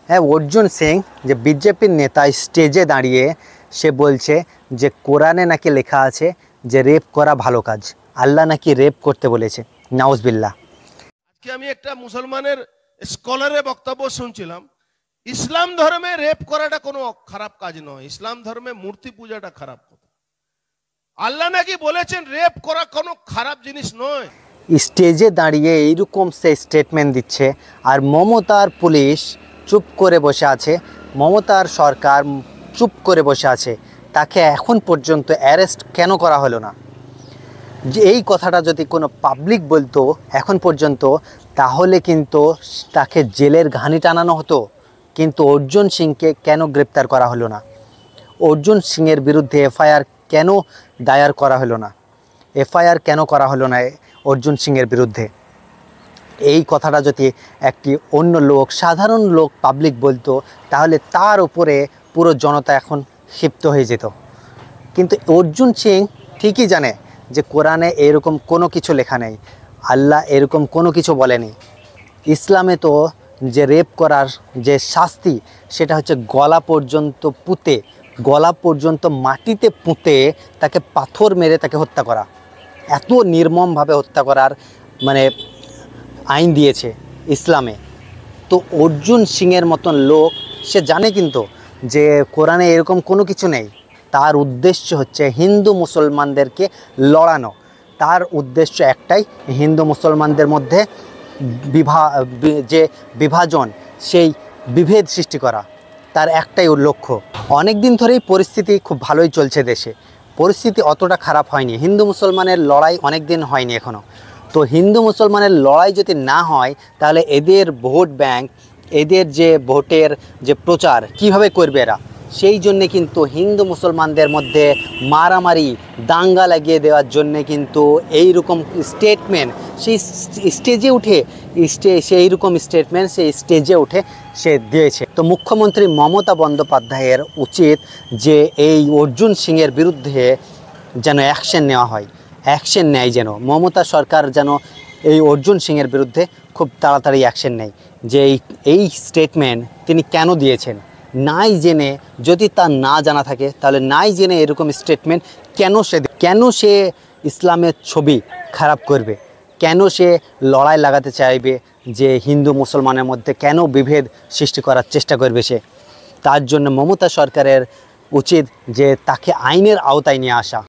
হ্যাঁ, অর্জুন সিং যে বিজেপির নেতা স্টেজে দাঁড়িয়ে সে বলছে যে কোরআনে নাকি লেখা আছে যে রেপ করা ভালো কাজ, আল্লাহ নাকি রেপ করতে বলেছে। নাউজবিল্লাহ। আজকে আমি একটা মুসলমানের স্কলারের বক্তব্য শুনছিলাম, ইসলাম ধর্মে রেপ করাটা কোনো খারাপ কাজ নয়, ইসলাম ধর্মে মূর্তি পূজাটা খারাপ কথা। আল্লাহ নাকি বলেছেন রেপ করা কোনো খারাপ জিনিস নয়। স্টেজে দাঁড়িয়ে এইরকম সে স্টেটমেন্ট দিচ্ছে, আর মমতার পুলিশ চুপ করে বসে আছে, মমতার সরকার চুপ করে বসে আছে। তাকে এখন পর্যন্ত অ্যারেস্ট কেন করা হলো না? যে এই কথাটা যদি কোনো পাবলিক বলতো এখন পর্যন্ত, তাহলে কিন্তু তাকে জেলের ঘানি টানানো হতো। কিন্তু অর্জুন সিংকে কেন গ্রেপ্তার করা হলো না? অর্জুন সিংয়ের বিরুদ্ধে এফআইআর কেন দায়ের করা হলো না? এফআইআর কেন করা হলো না অর্জুন সিংয়ের বিরুদ্ধে? এই কথাটা যদি একটি অন্য লোক, সাধারণ লোক, পাবলিক বলতো, তাহলে তার উপরে পুরো জনতা এখন ক্ষিপ্ত হয়ে যেত। কিন্তু অর্জুন সিং ঠিকই জানে যে কোরআনে এরকম কোনো কিছু লেখা নেই, আল্লাহ এরকম কোনো কিছু বলেনি। ইসলামে তো যে রেপ করার যে শাস্তি, সেটা হচ্ছে গলা পর্যন্ত পুঁতে, গলা পর্যন্ত মাটিতে পুঁতে তাকে পাথর মেরে তাকে হত্যা করা। এত নির্মমভাবে হত্যা করার মানে আইন দিয়েছে ইসলামে। তো অর্জুন সিংয়ের মতন লোক সে জানে কিন্তু যে কোরআনে এরকম কোনো কিছু নেই। তার উদ্দেশ্য হচ্ছে হিন্দু মুসলমানদেরকে লড়ানো। তার উদ্দেশ্য একটাই, হিন্দু মুসলমানদের মধ্যে যে বিভাজন, সেই বিভেদ সৃষ্টি করা, তার একটাই লক্ষ্য। অনেক দিন ধরেই পরিস্থিতি খুব ভালোই চলছে দেশে, পরিস্থিতি অতটা খারাপ হয়নি। হিন্দু মুসলমানের লড়াই অনেক দিন হয়নি এখনও। তো হিন্দু মুসলমানের লড়াই যদি না হয়, তাহলে এদের ভোট ব্যাংক, এদের যে ভোটের যে প্রচার কিভাবে করবে এরা? সেই জন্যে কিন্তু হিন্দু মুসলমানদের মধ্যে মারামারি, দাঙ্গা লাগিয়ে দেওয়ার জন্যে কিন্তু এই রকম স্টেটমেন্ট সেই স্টেজে উঠে সেই রকম স্টেটমেন্ট সেই স্টেজে উঠে সে দিয়েছে। তো মুখ্যমন্ত্রী মমতা বন্দ্যোপাধ্যায়ের উচিত যে এই অর্জুন সিংয়ের বিরুদ্ধে যেন অ্যাকশন নেওয়া হয়, অ্যাকশন নেয় যেন মমতা সরকার, যেন এই অর্জুন সিংয়ের বিরুদ্ধে খুব তাড়াতাড়ি অ্যাকশন নেয়। যে এই স্টেটমেন্ট তিনি কেন দিয়েছেন, নাই জেনে, যদি তার না জানা থাকে তাহলে নাই জেনে এরকম স্টেটমেন্ট কেন সে ইসলামের ছবি খারাপ করবে? কেন সে লড়াই লাগাতে চাইবে যে হিন্দু মুসলমানের মধ্যে কেন বিভেদ সৃষ্টি করার চেষ্টা করবে সে? তার জন্য মমতা সরকারের উচিত যে তাকে আইনের আওতায় নিয়ে আসা।